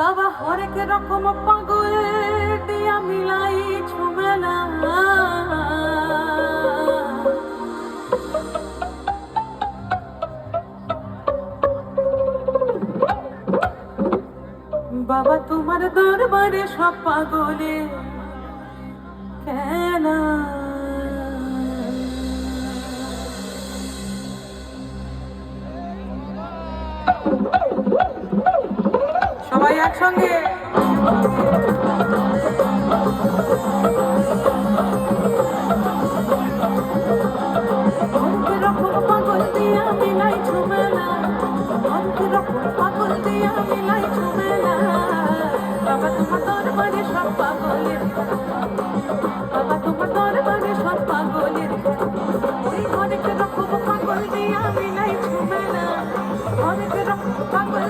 বাবা হরেক রকম পাগল দিয়া মিলাই ঝুমেলা, বাবা তোমার দরবারে সব পাগলে খেলা। সবাই একসঙ্গে পাগল দিয়া মিলাই ঝুমেলা, পাগল দিয়া মিলাই ঝুমেলা, বাবা তোমার দরবারে সব পাগলের, বাবা তোমার দরবারে সব পাগলের, ওই হরেক রকম পাগল দিয়া মিলাই ঝুমেলা, হরেক রকম পাগল